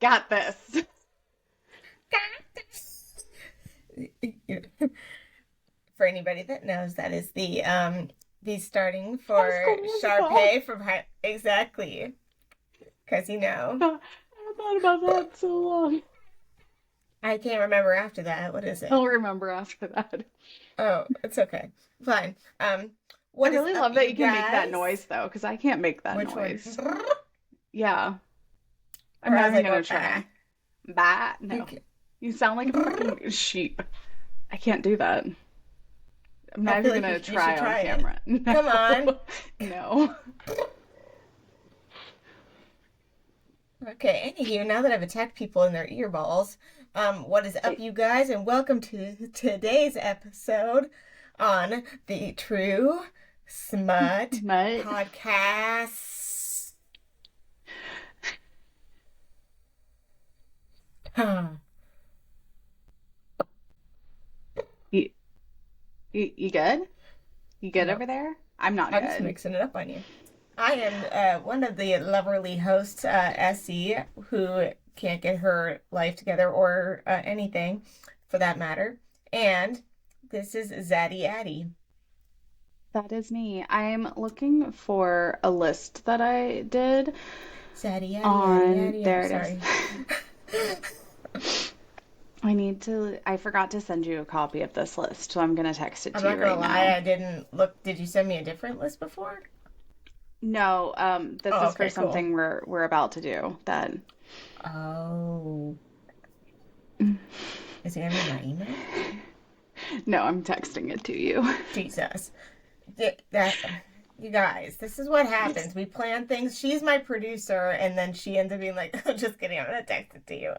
Got this. For anybody that knows, that is the starting High for School Musical. Sharpay from exactly, because I thought about that so long. I can't remember after that. What is it? I'll remember after that. Oh, it's okay. Fine. I What is really up, love that you you can make that noise guys? though, because I can't make that Which one? noise. Yeah, I'm Or not as even I go, gonna bah. try. Bah, You no. can, You sound like a freaking sheep. I can't do that. I'm I not feel even like gonna you should try on try it. camera. Come on. No. No. Okay, anywho, now that I've attacked people in their earballs, what is up, you guys, and welcome to today's episode on the True Smut But Podcast. Huh. you, you good? You good No, over there? I'm not I'm just good. mixing it up on you. I am one of the loverly hosts, Essie, who can't get her life together or anything for that matter. And this is Zaddy Addy. That is me. I'm looking for a list that I did Zaddy Addy Addy on. Addy. I'm There it is. sorry. I forgot to send you a copy of this list, so I'm gonna text it I'm to you not gonna right lie, now. I didn't look. Did you send me a different list before? No, this Oh, is for okay, cool. something we're about to do. That Oh, is it gonna be my email? no, I'm texting it to you. Jesus, that you guys, this is what happens. We plan things. She's my producer, and then she ends up being like, "Oh, just kidding. I'm gonna text it to you."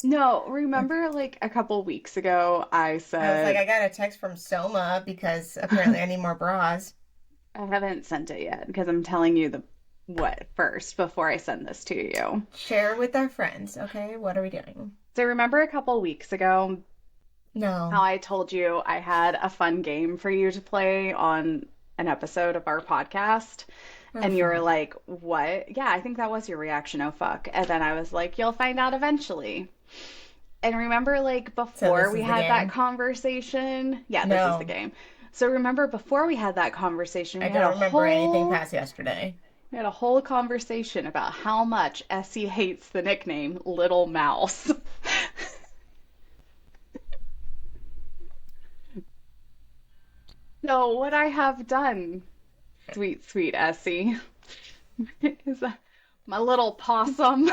No, remember like a couple weeks ago, I I was like, said I got a text from Soma because apparently I need more bras. I haven't sent it yet because I'm telling you the what first before I send this to you. Share with our friends, okay? What are we doing? So remember a couple weeks ago how No. I told you I had a fun game for you to play on an episode of our podcast? Oh And you were fuck. like, what? Yeah, I think that was your reaction. Oh, fuck. And then I was like, you'll find out eventually. And remember, like, So before this we is the had that game. conversation? Yeah, this is the No. game. So remember, before we had that conversation, I don't remember anything past yesterday. we had a whole conversation about how much Essie hates the nickname Little Mouse. So what I have done, sweet, sweet Essie, is my little possum.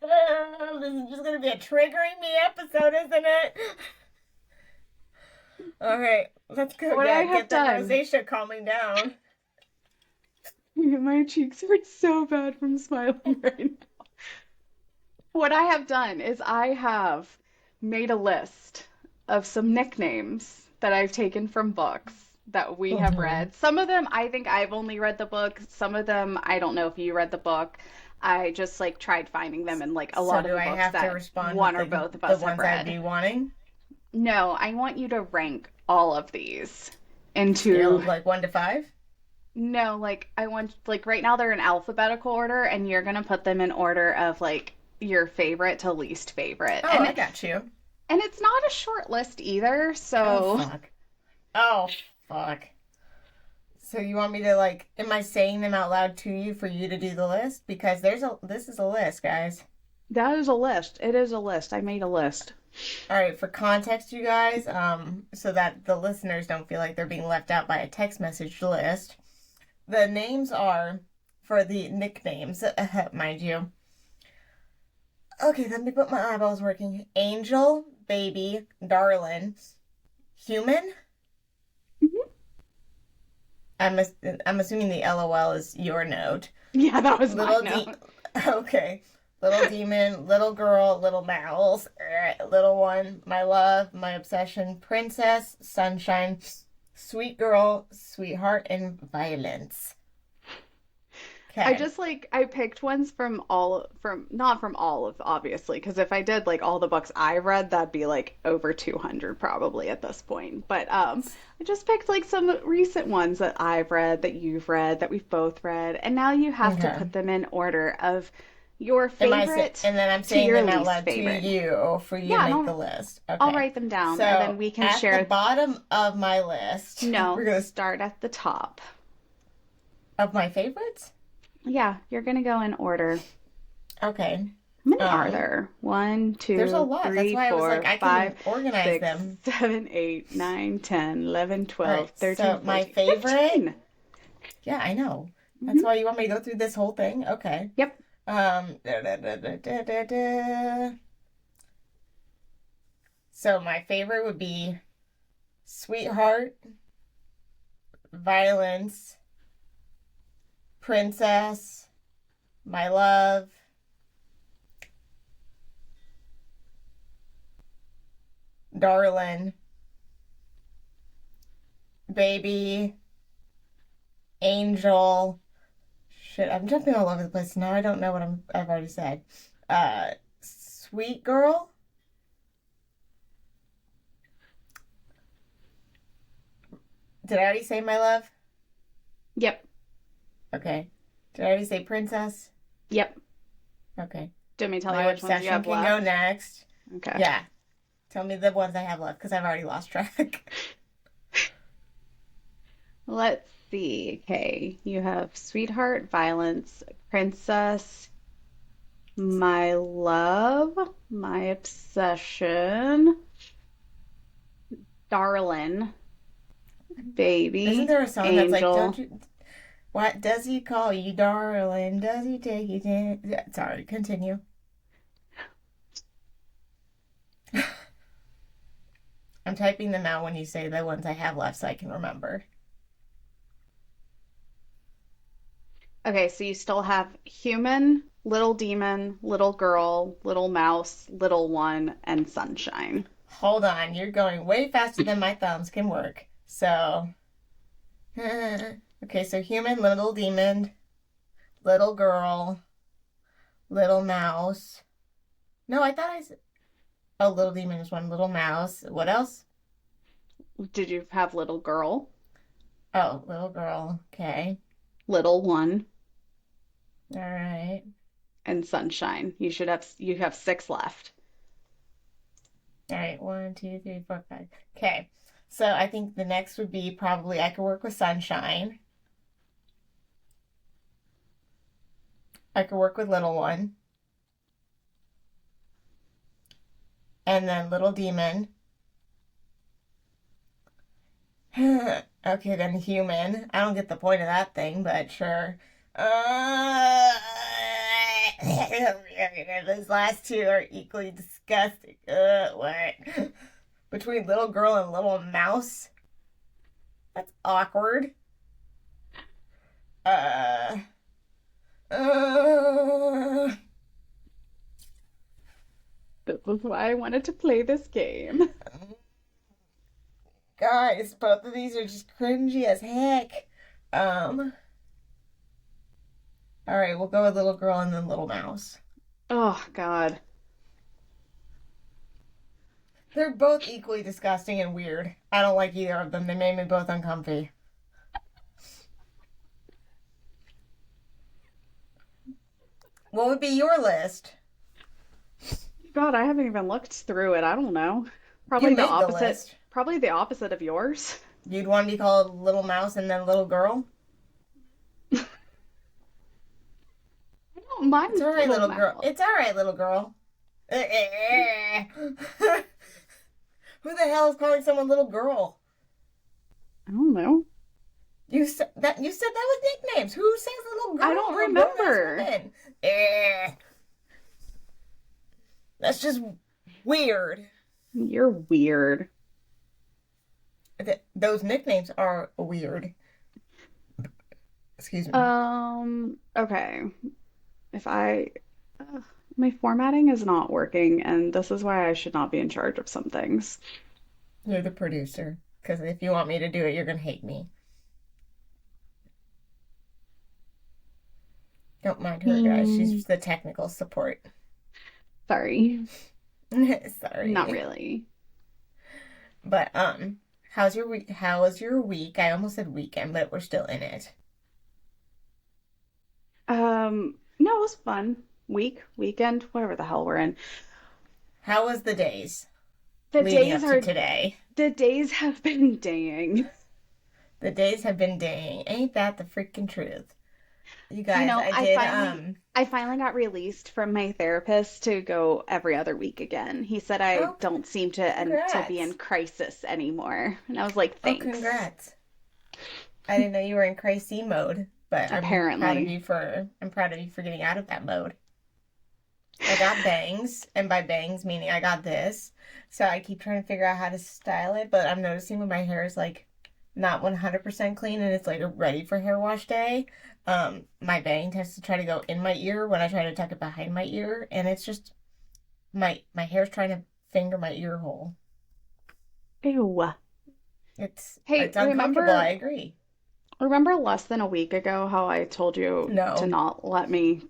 This is just gonna be a triggering me episode, isn't it? All right, let's go. What I Yeah, have get that done. rosacea calming down. My cheeks hurt so bad from smiling right now. What I have done is I have made a list of some nicknames that I've taken from books that we have Mm-hmm. read. Some of them I think I've only read the book. Some of them I don't know if you read the book. I just like tried finding them in like a So lot of do the I books have to that respond with one or both of the us have ones I'd read. be wanting? No, I want you to rank all of these Scale into of like 1 to 5? no, like I want like right now they're in alphabetical order and you're gonna put them in order of like your favorite to least favorite. Oh, I got you. And it's not a short list either, Oh so fuck. Oh fuck. So you want me to like? Am I saying them out loud to you for you to do the list? Because this is a list, guys. that is a list. It is a list. I made a list. All right, for context, you guys, so that the listeners don't feel like they're being left out by a text message list. The names are for the nicknames, mind you. Okay, let me put my eyeballs working. Angel, baby, darling, human. Mhm. I'm I'm assuming the LOL is your note. Yeah, that was my Little D. note. Okay. Little demon, little girl, little mouse, little one, my love, my obsession, princess, sunshine, sweet girl, sweetheart, and violence. I Okay. just like I picked ones from not from all of obviously because if I did like all the books I read that'd be like over 200 probably at this point. But I just picked like some recent ones that I've read that you've read that we've both read and now you have to Okay. put them in order of your And favorite then I'm to saying your them out least loud to favorite. you for you to Yeah, and make the list. I'll Okay. write them down and then So we can at the share. bottom of my list, No, we're gonna start at the top. of my favorites. Yeah, you're gonna go in order. Okay. How many are Um, there? One, there's a two, lot. That's three, why I was like, four, I five, can organize six, them. 7, 8, 9, 10, 11, All 12, right. 13, So my 14, favorite. 15. Yeah, I know. That's Mm-hmm. why you want me to go through this whole thing. Okay. Yep. Da, da, da, da, da, da, da. So my favorite would be Sweetheart, Violence, Princess, My Love, Darling, Baby, Angel. Shit, I'm jumping all over the place. Now I don't know what I've already said. Sweet Girl. Did I already say My Love? Yep. Okay. Did I already say Princess? Yep. Okay. Do you want me to tell you My which ones you Obsession have can go left? next. Okay. Yeah. Tell me the ones I have left because I've already lost track. Let's see. Okay. You have Sweetheart, Violence, Princess, My Love, My Obsession, Darlin', Isn't Baby, there a song that's like, don't Angel. you? What does he call you, darling? Does he take you to? Yeah, sorry, continue. I'm typing them out when you say the ones I have left so I can remember. Okay, so you still have human, little demon, little girl, little mouse, little one, and sunshine. Hold on, you're going way faster than my thumbs can work. So, okay, so human, little demon, little girl, little mouse. No, I thought I said. Oh, little demon is one, little mouse. What else? Did you have little girl, Oh, little girl. Okay. little one, All right. and sunshine? You have six left. All right. One, two, three, four, five. Okay. So I think the next would be probably I could work with sunshine. I could work with little one. And then little demon. Okay, then human. I don't get the point of that thing, but sure. Those last two are equally disgusting. What? Between little girl and little mouse? That's awkward. Uh, uh, This is why I wanted to play this game. guys, both of these are just cringy as heck. Um, all right, we'll go with little girl and then little mouse. Oh, God. They're both equally disgusting and weird. I don't like either of them. They made me both uncomfy. What would be your list? God, I haven't even looked through it. I don't know. You Probably the made the opposite. list. Probably the opposite of yours. You'd want to be called little mouse and then little girl? I don't It's mind all right, little little girl. mouse. It's all right, little girl. Who the hell is calling someone little girl? I don't know. You said that with nicknames. Who says little I girl don't or grown ass remember. woman? That's just weird. You're weird. Those nicknames are weird. Excuse me. Okay. If I, my formatting is not working, and this is why I should not be in charge of some things. You're the producer. Because if you want me to do it, you're going to hate me. Don't mind her, guys. Hmm, She's the technical support. sorry. Not Sorry. really. But how's your week? How was your week? I almost said weekend, but we're still in it. No, it was fun. Weekend, whatever the hell we're in. How was the days The leading days up to are, today? the days have been daying. The days have been dang. Ain't that the freaking truth? You You guys, know, I I did finally I finally got released from my therapist to go every other week again. He said I oh, don't seem to be in congrats. crisis anymore. And I was like, Oh, thanks. congrats. I didn't know you were in crazy mode, but Apparently. I'm proud of you for getting out of that mode. I got bangs, and by bangs meaning I got this. So I keep trying to figure out how to style it, but I'm noticing when my hair is like not 100% clean and it's like ready for hair wash day, my bang tends to try to go in my ear when I try to tuck it behind my ear, and it's just my hair's trying to finger my ear hole. Ew. Hey, It's uncomfortable, I agree. remember less than a week ago how I told you to No. not let me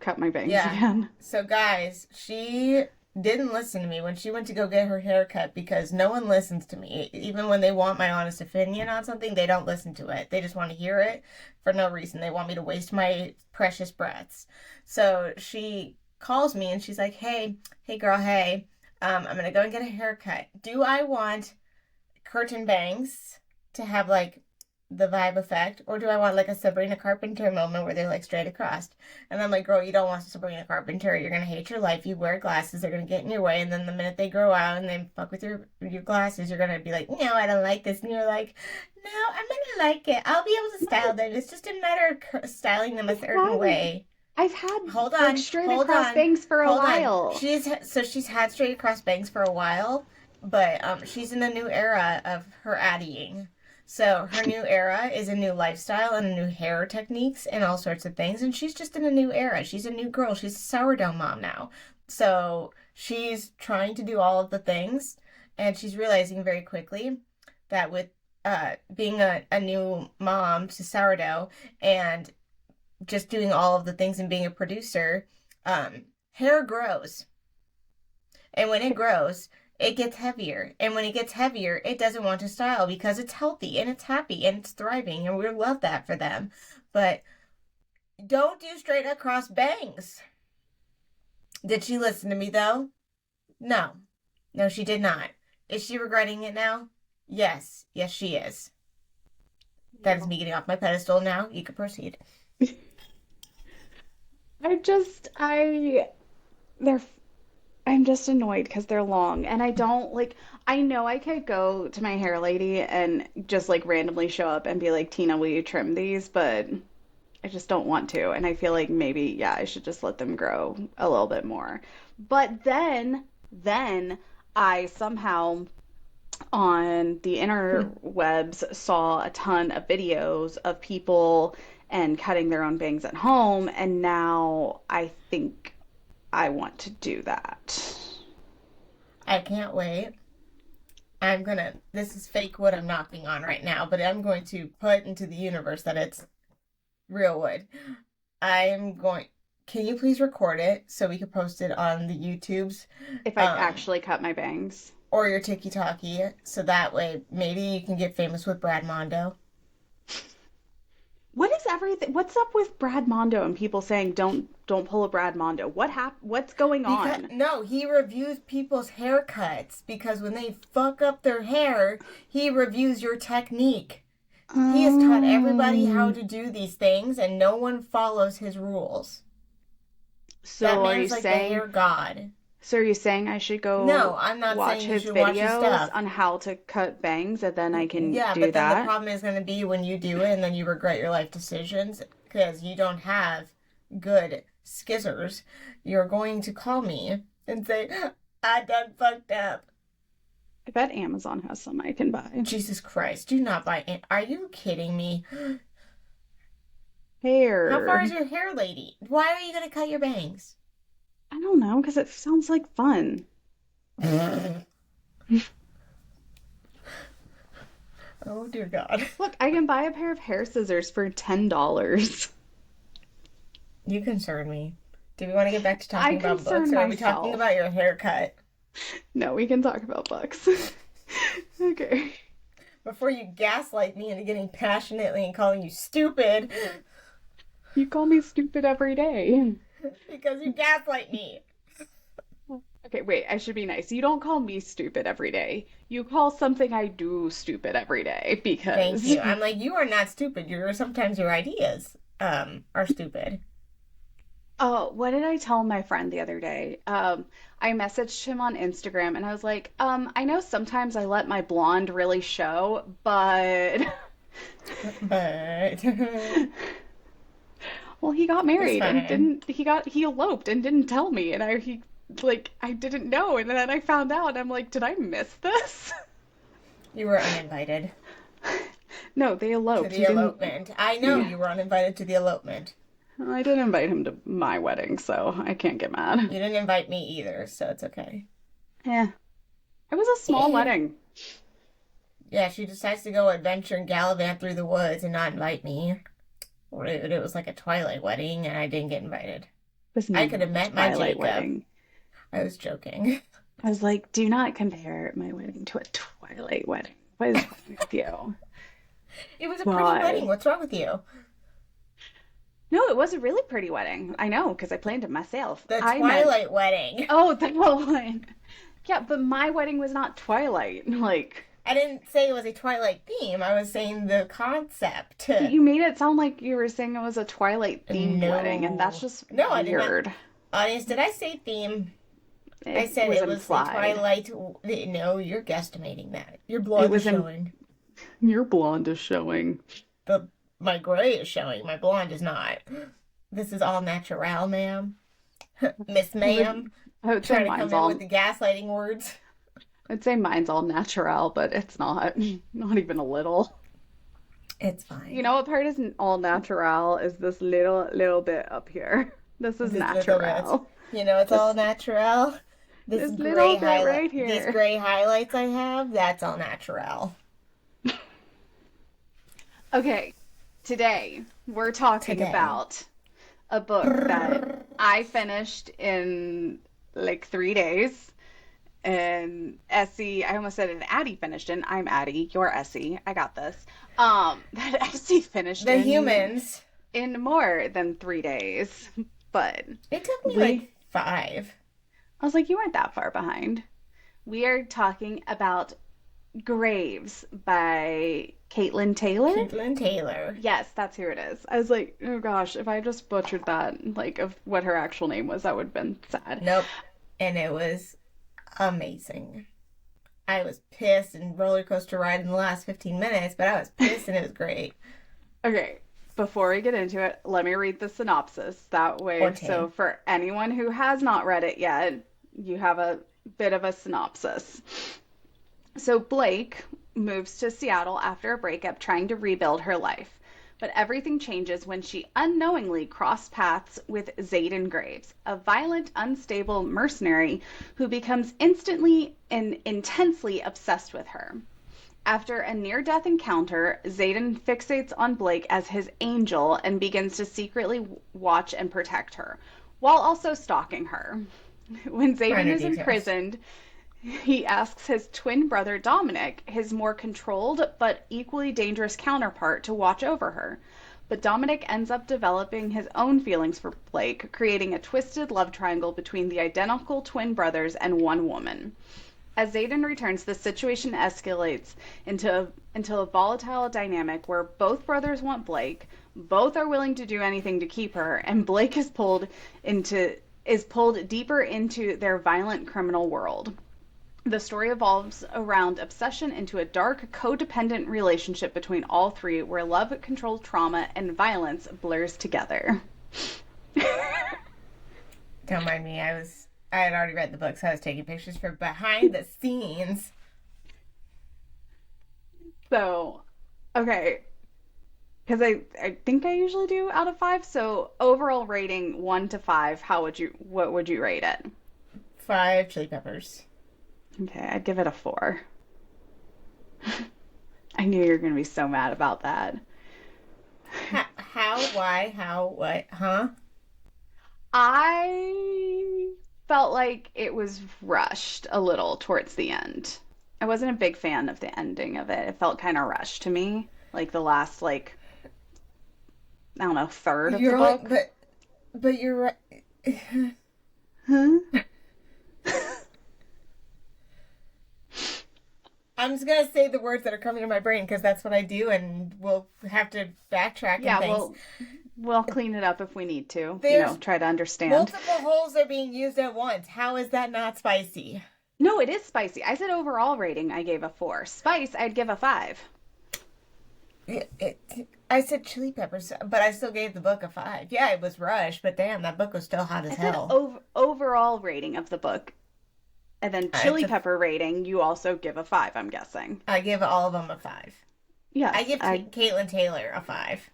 cut my bangs Yeah. again? So, guys, she didn't listen to me when she went to go get her hair cut because no one listens to me. Even when they want my honest opinion on something, they don't listen to it. They just want to hear it for no reason. They want me to waste my precious breaths. So she calls me and she's like, hey, girl, hey, I'm going to go and get a haircut. Do I want curtain bangs to have like the vibe effect, or do I want like a Sabrina Carpenter moment where they're like straight across? And I'm like, girl, you don't want Sabrina Carpenter. You're gonna hate your life. You wear glasses, they're gonna get in your way, and then the minute they grow out and they fuck with your glasses, you're gonna be like, no, I don't like this, and you're like, no, I'm gonna like it. I'll be able to style No, them. It's just a matter of styling them a I've certain had way. I've had Hold like on, straight hold across on, bangs for a hold on. while. She's had straight across bangs for a while, but she's in a new era of her addying. So her new era is a new lifestyle and a new hair techniques and all sorts of things. And she's just in a new era. She's a new girl. She's a sourdough mom now. So she's trying to do all of the things, and she's realizing very quickly that with being a new mom to sourdough and just doing all of the things and being a producer, hair grows. And when it grows, it gets heavier. And when it gets heavier, it doesn't want to style because it's healthy and it's happy and it's thriving. And we love that for them. But don't do straight across bangs. Did she listen to me though? No. No, she did not. Is she regretting it now? Yes. Yes, she is. That is Ew. me getting off my pedestal now. You can proceed. I just I they're I'm just annoyed because they're long and I don't like I know I could go to my hair lady and just like randomly show up and be like, Tina, will you trim these? But I just don't want to. And I feel like maybe, yeah, I should just let them grow a little bit more. But then I somehow on the interwebs saw a ton of videos of people and cutting their own bangs at home. And now I think I want to do that. I can't wait. This is fake wood I'm knocking on right now, but I'm going to put into the universe that it's real wood. I'm going, can you please record it so we can post it on the YouTubes, If I um, actually cut my bangs. or your TikToky, so that way maybe you can get famous with Brad Mondo. What is everything? What's up with Brad Mondo and people saying don't pull a Brad Mondo? What's going Because on? no, he reviews people's haircuts because when they fuck up their hair, he reviews your technique. He has taught everybody how Um, to do these things and no one follows his rules. That so man's like the hair god. are you saying I should No, go I'm not watch saying you his should watch his videos stuff. on how to cut bangs and then I can Yeah, do but then the that? problem is going to be when you do it and then you regret your life decisions because you don't have good skizzers. You're going to call me and say, I done fucked up. I bet Amazon has some I can buy. Jesus Christ, do not buy it. Are you kidding me? How far is Hair. your hair, lady? Why are you going to cut your bangs? I don't know, because it sounds like fun. Oh, dear God. Look, I can buy a pair of hair scissors for $10. You concern me. Do we want to get back to I talking about books, concern or are we talking about myself. your haircut? No, we can talk about books. Okay. Before you gaslight me into getting passionately and calling you stupid You call me stupid every day. because you gaslight me. Okay, wait, I should be nice. You don't call me stupid every day. You call something I do stupid every day Thank because you. I'm like, you are not stupid. You're sometimes your ideas are stupid. oh, what did I tell my friend the other day? I messaged him on Instagram and I was like, I know sometimes I let my blonde really show, but But well, he got it's married and fine. didn't he eloped and didn't tell me and I didn't know and then I found out and I'm like, did I miss this? You were uninvited No, they to eloped. the He didn't. elopement. I know Yeah. you were uninvited to the elopement. I did invite him to my wedding, so I can't get mad. You didn't invite me either, so it's okay. Yeah. It was a small wedding. Yeah, she decides to go adventure and gallivant through the woods and not invite me. Rude. It was like a Twilight wedding, and I didn't get invited. It was I could have not a met my Twilight Jacob. wedding. I was joking. I was like, do not compare my wedding to a Twilight wedding. What is wrong with you? It was a pretty wedding. Why? What's wrong with you? No, it was a really pretty wedding. I know, because I planned it myself. The I meant, Twilight wedding. oh, the one. Yeah, but my wedding was not Twilight. Like, I didn't say it was a Twilight theme. I was saying the concept. you made it sound like you were saying it was a Twilight themed wedding, and that's No. just No, I did not. weird. Audience, did I say theme? I It said was it was the implied. Twilight. No, you're guesstimating that. Your It blonde is was in showing. your blonde is showing. The My gray is showing. My blonde is not. This is all natural, ma'am. Miss I would, Ma'am. I would say Trying to mine's come in with all. the gaslighting words. I'd say mine's all natural, but it's not. Not even a little. It's You fine. know what part isn't all natural is this little bit up here. This is This little bit. natural. It's This all natural. this little bit right These here. gray highlights I have, that's all natural. Okay, today we're talking Today. about a book that I finished in like 3 days. And Essie, I almost said it, Addie finished in. I'm Addie, you're Essie. I got this. That Essie finished The humans. in more than 3 days. But It took me we, like 5. I was like, you weren't that far behind. We are talking about Graves by Caitlin Taylor. Caitlin Taylor. Yes, that's who it is. I was like, oh gosh, if I just butchered that, like of what her actual name was, that would have been sad. Nope. And it was amazing. I was pissed and roller coaster ride in the last 15 minutes, but I was pissed and it was great. Okay, before we get into it, let me read the synopsis. That way, so Forte. for anyone who has not read it yet, you have a bit of a synopsis. So Blake moves to Seattle after a breakup, trying to rebuild her life. But everything changes when she unknowingly crossed paths with Zayden Graves, a violent, unstable mercenary who becomes instantly and intensely obsessed with her. After a near death encounter, Zayden fixates on Blake as his angel and begins to secretly watch and protect her, while also stalking her. When Zayden Minor is details. imprisoned, he asks his twin brother Dominic, his more controlled but equally dangerous counterpart, to watch over her. But Dominic ends up developing his own feelings for Blake, creating a twisted love triangle between the identical twin brothers and one woman. As Zayden returns, the situation escalates into a volatile dynamic where both brothers want Blake, both are willing to do anything to keep her, and Blake is pulled deeper into their violent criminal world. The story evolves around obsession into a dark, codependent relationship between all three, where love, control, trauma, and violence blurs together. Don't mind me. I had already read the book, so I was taking pictures for behind the scenes. So, okay, because I think I usually do out of five. So overall rating 1 to 5, what would you rate it? 5 chili peppers. Okay, I'd give it a 4. I knew you were gonna be so mad about that. How, why, how, what, huh? I felt like it was rushed a little towards the end. I wasn't a big fan of the ending of it. It felt kind of rushed to me, like the last I don't know, third of the You're like, book. but you're right. Huh? I'm just gonna say the words that are coming to my brain because that's what I do, and we'll have to backtrack and Yeah, things. we'll clean it up if we need to, There's try to understand. multiple holes are being used at once. How is that not spicy? No, it is spicy. I said overall rating I gave a 4. Spice, I'd give a 5. I said chili peppers, but I still gave the book a 5. Yeah, it was rushed, but damn, that book was still hot I as said hell. overall rating of the book. And then It's chili a, pepper rating, you also give a 5, I'm guessing. I give all of them a 5. I Yes, give Caitlin Taylor a 5.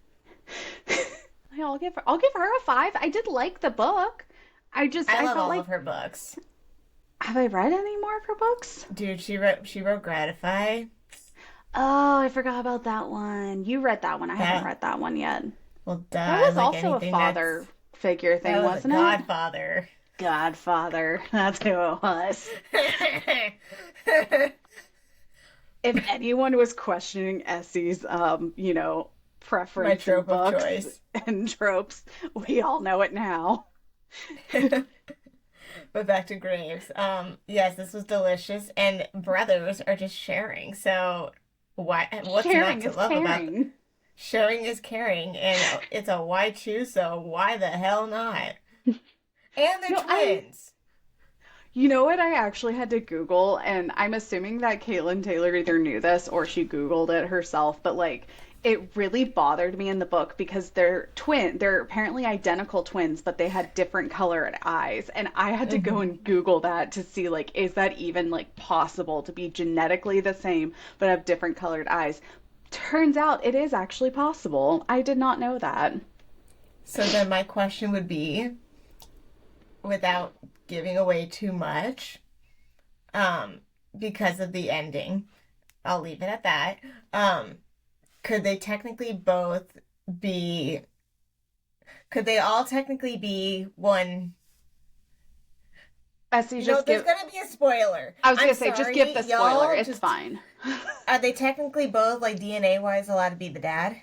I'll give her a 5. I did like the book. I I love felt all like, of her books. have I read any more of her books? Dude, she wrote Gratify. Oh, I forgot about that one. You read that one. I haven't That read that one yet. well, That duh, was like also a anything father that's figure that thing, was a wasn't it? Godfather. Godfather. That's who it was. If anyone was questioning Essie's, My preference in trope of books choice. and tropes, we all know it now. But back to Graves. Yes, this was delicious, and brothers are just sharing. So what's not Sharing to is love about caring. sharing is caring, and it's a why choose, so why the hell not? And they're No, I twins. You know what I actually had to Google, and I'm assuming that Caitlin Taylor either knew this or she Googled it herself, but it really bothered me in the book because they're apparently identical twins, but they had different colored eyes. And I had to go Hmm. and Google that to see is that even possible to be genetically the same but have different colored eyes? Turns out it is actually possible. I did not know that. So then my question would be, without giving away too much, um, because of the ending, I'll leave it at that. Um, could they technically both be could they all technically be one? Essie, just There's give gonna be a spoiler. I was I'm gonna say just give sorry, the spoiler. y'all. It's Just fine. are they technically both like DNA wise allowed to be the dad?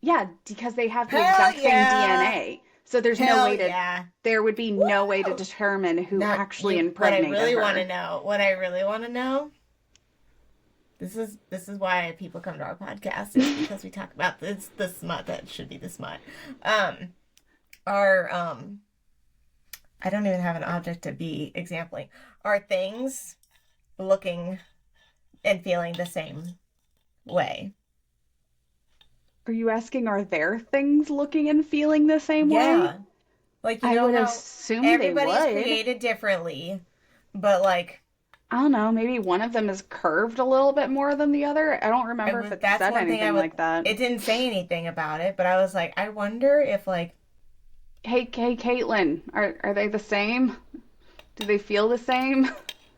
Yeah, because they have the Hell exact same yeah! DNA. So Hell yeah! there would be no way to Woo! determine who Not actually you. What I impregnated really want to her. know. What I really want to know. This is why people come to our podcast is because we talk about this the smut that should be the smut. Um, are I don't even have an object to be exampling. Are things looking and feeling the same way? Are you asking, are their things looking and feeling the same way? Yeah. Like, you I know would how assume they everybody's would. created differently, but like, I don't know, maybe one of them is curved a little bit more than the other. I don't remember if it that's said one thing I anything would. like that. It didn't say anything about it, but I was like, I wonder if like, Hey, Caitlin, are they the same? Do they feel the same?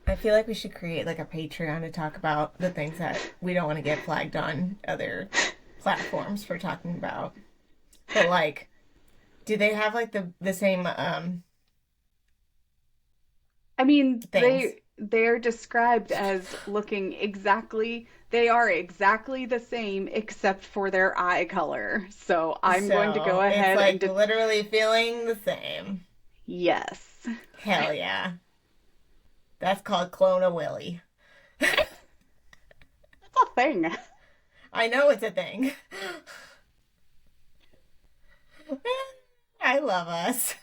I feel like we should create like a Patreon to talk about the things that we don't want to get flagged on other platforms for talking about. But like, do they have like the same I mean, things? they're described as they are exactly the same except for their eye color. So I'm going to go So it's ahead and like literally feeling the same. yes. Hell yeah. That's called Clone a Willy. That's a thing. I know it's a thing. I love us.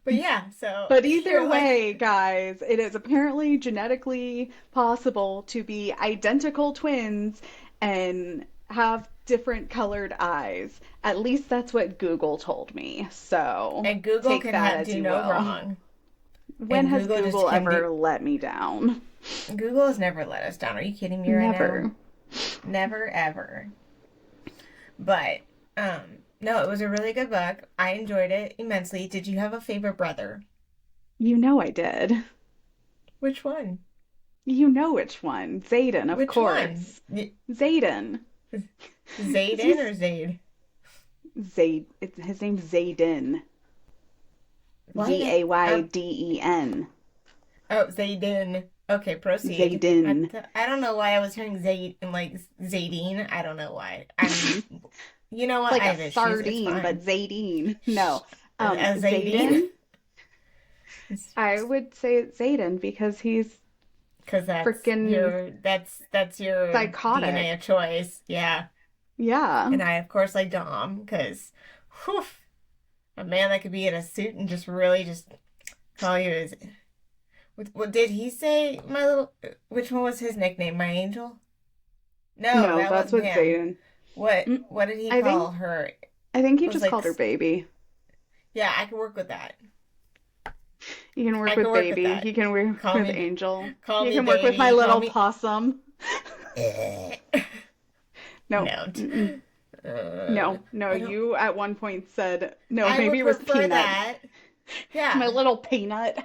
But yeah, so But either you're like, way, guys, it is apparently genetically possible to be identical twins and have different colored eyes. At least that's what Google told me. So and Google take can that as do you no will. wrong. When And has Google just Google can do. ever let me down? Google has never let us down. Are you kidding me right now? Never. Never ever. But no, it was a really good book. I enjoyed it immensely. Did you have a favorite brother? You know I did. Which one? You know which one. Zayden, of Which one? course. Zayden. Zayden or Zayd? His name's Zayden. Why did Zayden. oh, Zayden. Okay, proceed. Zayden. I don't know why I was hearing Zayd and like Zaydine. I don't know why. You know what? Like I a have issues. It's sardine, but fine. Zadine. No. A Zaydine? Zayden. I would say Zayden because he's Because freaking that's your DNA psychotic. of choice. Yeah. Yeah. And I of course like Dom because a man that could be in a suit and just really just call you his what did he say? My little which one was his nickname? My angel? No, No, that that's wasn't what him. Zayden. What did he I think call her? It I think he was just like called her baby. yeah, I can work with that. You can work I can with work with baby. that. You can work Call with me angel. call You me can work with my baby. Call little me possum. No. no. Mm-mm. Uh, No, no, I don't you at one point said, no, I maybe would it was prefer peanut. that. My Yeah. little peanut.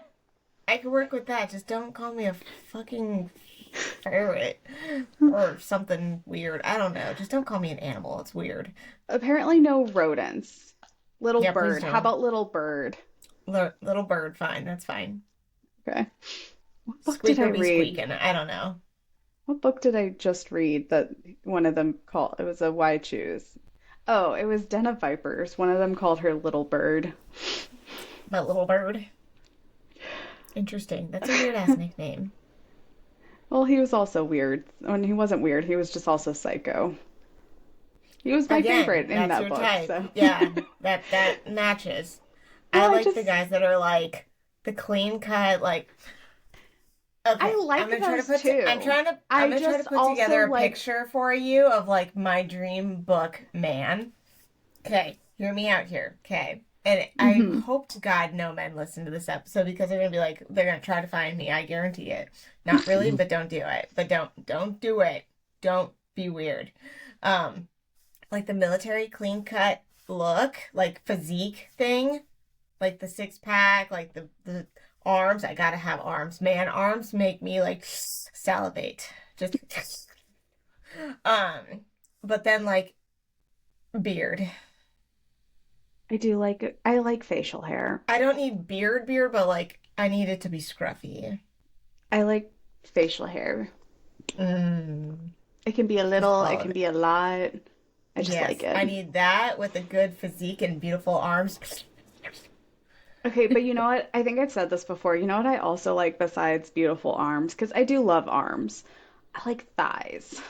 I can work with that. Just don't call me a fucking ferret or something weird. I don't know. Just don't call me an animal. It's weird. Apparently, no rodents. Little Yeah, please bird. How don't. about little bird? Little bird, fine. That's fine. Okay. What book did I Squeaker be read? squeaking. I don't know. What book did I just read that one of them called? It was a Why Choose. Oh, it was Den of Vipers. One of them called her Little Bird. My little bird. Interesting. That's a weird ass nickname. Well, he was also weird. When he wasn't weird, he was just also psycho. He was my Again, favorite in that's that your book, type. so. Yeah, that matches. I Well, like the guys that are like the clean cut, like I okay, like those too. I'm I gonna try to just put also together a like, picture for you of like my dream book man. Okay, hear me out here. Okay. And I hmm hope to God no men listen to this episode because they're gonna be like they're gonna try to find me. I guarantee it. Not really, but don't do it. But don't do it. Don't be weird. Um, like the military clean cut look, like physique thing, like the six pack, like the arms. I gotta have arms. Man, arms make me like salivate. Just um, but then like beard. I like facial hair. I don't need beard, but like I need it to be scruffy. I like facial hair. Mm, It can be a just little, it all of can it. be a lot. I just like Yes, it. I need that with a good physique and beautiful arms. Okay, but you know what? I think I've said this before. You know what I also like besides beautiful arms? Because I do love arms. I like thighs.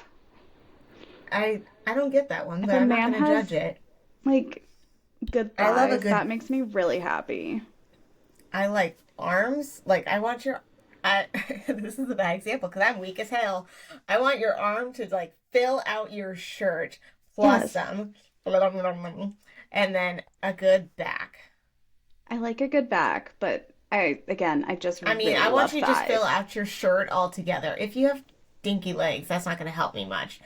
I don't get that one, If but a I'm not man gonna judge has it. like good I love a thighs, good. that makes me really happy. I like arms. Like I want your. I this is a bad example because I'm weak as hell. I want your arm to like fill out your shirt plus Yes, some, and then a good back. I like a good back, but I just I mean, I really want love you to just fill thighs. out your shirt altogether. If you have dinky legs, that's not going to help me much.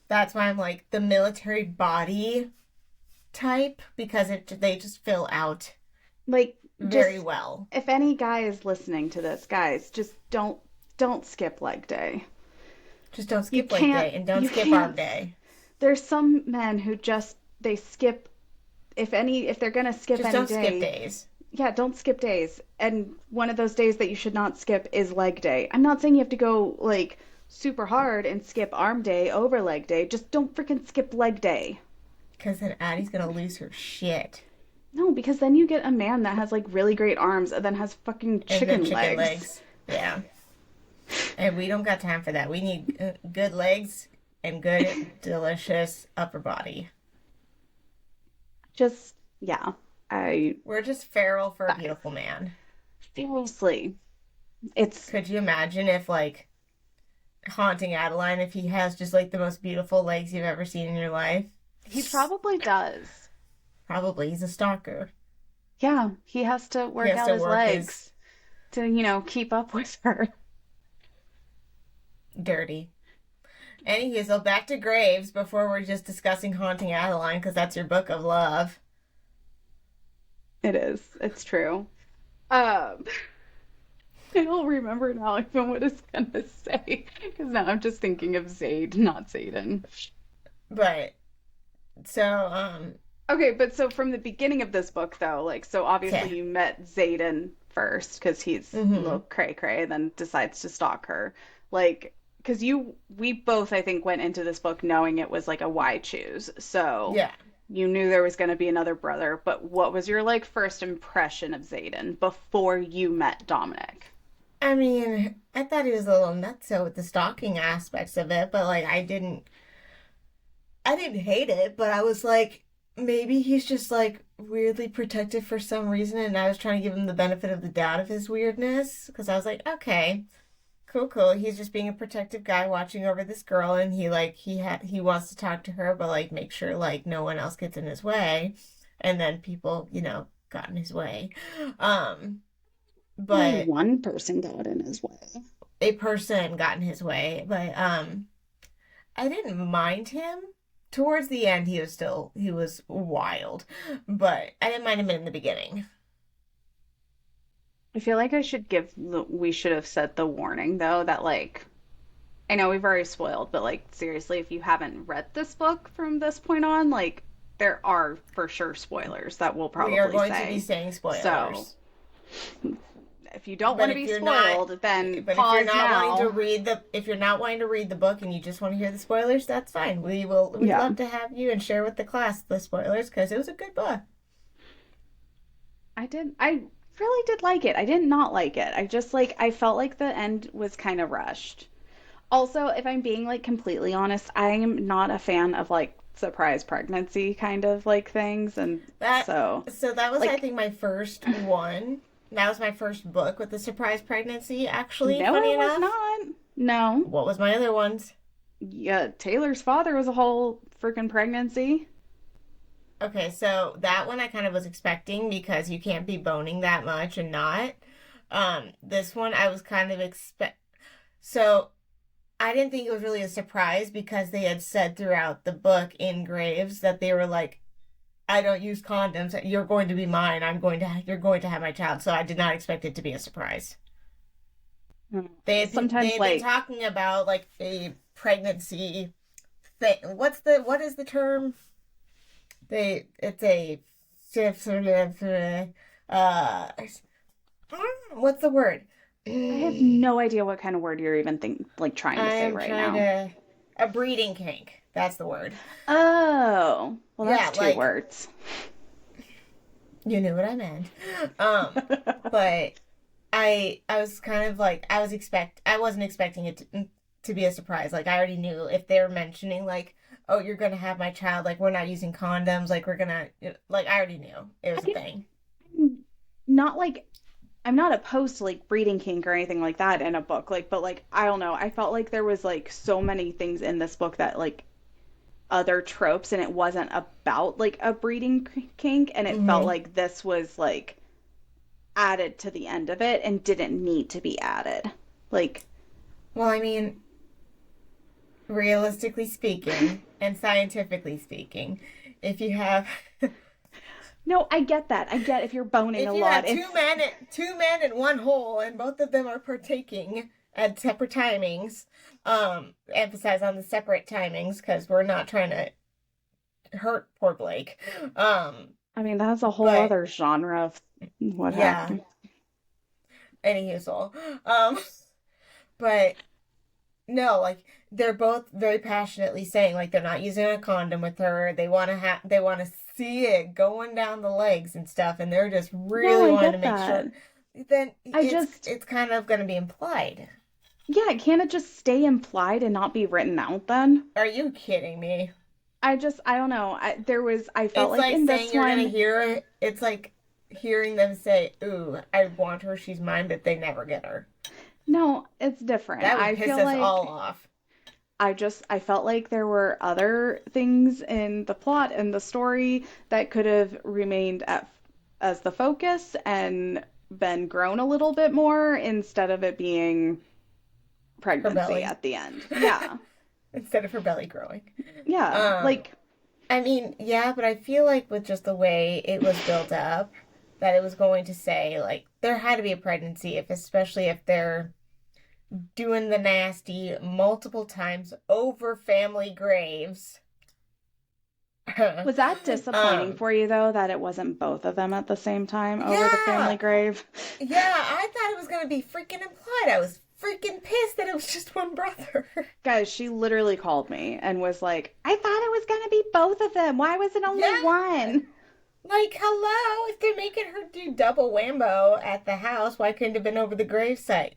That's why I'm like the military body type because they just fill out Like, very just well. if any guy is listening to this, guys, just don't skip leg day. Just don't You skip leg can't day and don't you skip arm can't. day. There's some men who just they skip if they're gonna skip Just any don't skip day. days. Yeah, don't skip days. And one of those days that you should not skip is leg day. I'm not saying you have to go like super hard and skip arm day over leg day. Just don't freaking skip leg day. Because then Addie's going to lose her shit. No, because then you get a man that has like really great arms and then has fucking And then chicken chicken legs. legs. Yeah. And we don't got time for that. We need good legs and good, delicious upper body. Just yeah. I We're just feral for a Thighs. beautiful man. Seriously. It's Could you imagine if, like, haunting Adeline, if he has just, like, the most beautiful legs you've ever seen in your life? he probably does. Probably. He's a stalker. Yeah, he has to He work has out to his work his legs to, keep up with her. dirty. Anywho, so back to Graves before we're just discussing haunting Adeline, because that's your book of love. It is. It's true. Um, I don't remember now even what it's gonna say because now I'm just thinking of Zayd, not Zayden. But so Okay, but so from the beginning of this book, though, like, so obviously okay. you met Xaden first because he's a little Mm-hmm. cray cray, and then decides to stalk her. Like, because we both, I think, went into this book knowing it was like a why choose. So Yeah. you knew there was going to be another brother, but what was your like first impression of Xaden before you met Dominic? I mean, I thought he was a little nutso with the stalking aspects of it, but like I didn't hate it, but I was like, maybe he's just like weirdly protective for some reason, and I was trying to give him the benefit of the doubt of his weirdness because I was like, okay, cool, cool. He's just being a protective guy watching over this girl, and he wants to talk to her, but like make sure like no one else gets in his way, and then people, got in his way. Um, Only but one person got in his way. a person got in his way, but I didn't mind him. Towards the end, he was wild, but I didn't mind him in the beginning. I feel like we should have said the warning though that like I know we've already spoiled, but like seriously, if you haven't read this book from this point on, like there are for sure spoilers that we'll We are probably going to be say. saying So spoilers, if you don't but want to if be you're not, spoiled, then but if you're pause not wanting to now. read the, if you're not wanting to read the book and you just want to hear the spoilers, that's fine. We'd Yeah. love to have you and share with the class the spoilers because it was a good book. I really did like it. I did not like it. I just like I felt like the end was kind of rushed. Also, if I'm being like completely honest, I am not a fan of like surprise pregnancy kind of like things. And That so, so that was I like, think my first one. That was my first book with the surprise pregnancy. Actually, no, funny it was enough, not. No. what was my other ones? Yeah, Taylor's father was a whole freaking pregnancy. Okay, so that one I kind of was expecting because you can't be boning that much and not. This one I was kind of expect. So I didn't think it was really a surprise because they had said throughout the book in Graves that they were like, "I don't use condoms. You're going to be mine. You're going to have my child." So I did not expect it to be a surprise. They Sometimes, had been like, talking about like a pregnancy thing. What is the term? It's a uh what's the word? I have I'm no idea what kind of word you're even like trying to say right trying now. to a breeding kink. That's the word. Oh, well, that's Yeah, two like words. you knew what I meant. But I was kind of like I wasn't expecting it to be a surprise. Like I already knew if they're mentioning like, oh, you're gonna have my child, like we're not using condoms, like we're gonna like I already knew it was a thing. I'm not like I'm not opposed to like breeding kink or anything like that in a book. Like, but like I don't know. I felt like there was like so many things in this book that like other tropes, and it wasn't about like a breeding kink, and it felt Hmm. like this was like added to the end of it and didn't need to be added. Like, Well, I mean, realistically speaking and scientifically speaking, if you have no, I get that. I get if you're boning a if you lot. have It's two men in one hole and both of them are partaking at separate timings, emphasize on the separate timings because we're not trying to hurt poor Blake. Um, I mean, that's a whole but other genre of what yeah, happened. any so. Um, but no, like they're both very passionately saying like they're not using a condom with her. They want to see it going down the legs and stuff, and they're just No, really I wanting to get make that. sure. Then I just, it's kind of going to be implied. yeah, can't it just stay implied and not be written out then? Are you kidding me? I don't know. I felt It's like like in saying this you're gonna one, hear it. It's like hearing them say, "Ooh, I want her. She's mine," but they never get her. no, it's different. That would I piss feel us all like off. I felt like there were other things in the plot and the story that could have remained as the focus and been grown a little bit more instead of it being Her pregnancy belly. at the end. Yeah. Instead of her belly growing. Yeah. Um, Like I mean, yeah, but I feel like with just the way it was built up, that it was going to say like there had to be a pregnancy, if especially if they're doing the nasty multiple times over family graves. Was that disappointing um, for you, though, that it wasn't both of them at the same time over the family yeah, grave? yeah, I thought it was gonna be freaking implied. I was freaking pissed that it was just one brother. Guys, she literally called me and was like, I thought it was going to be both of them. Why was it only Yeah, one? like hello, if they're making her do double whambo at the house, why couldn't it have been over the gravesite?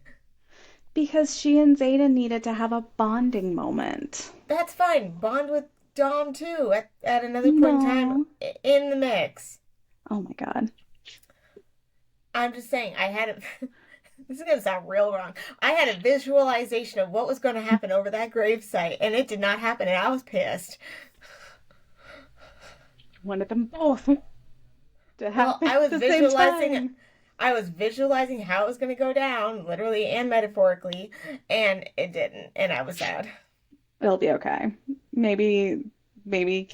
Because she and Zayden needed to have a bonding moment. That's fine. Bond with Dom too at another point in time No. in the mix. Oh my God. I'm just saying, I had a. This is gonna sound real wrong. I had a visualization of what was going to happen over that gravesite, and it did not happen, and I was pissed. Wanted them both to Well, happen at the same time. I was visualizing how it was going to go down, literally and metaphorically, and it didn't, and I was sad. It'll be okay. Maybe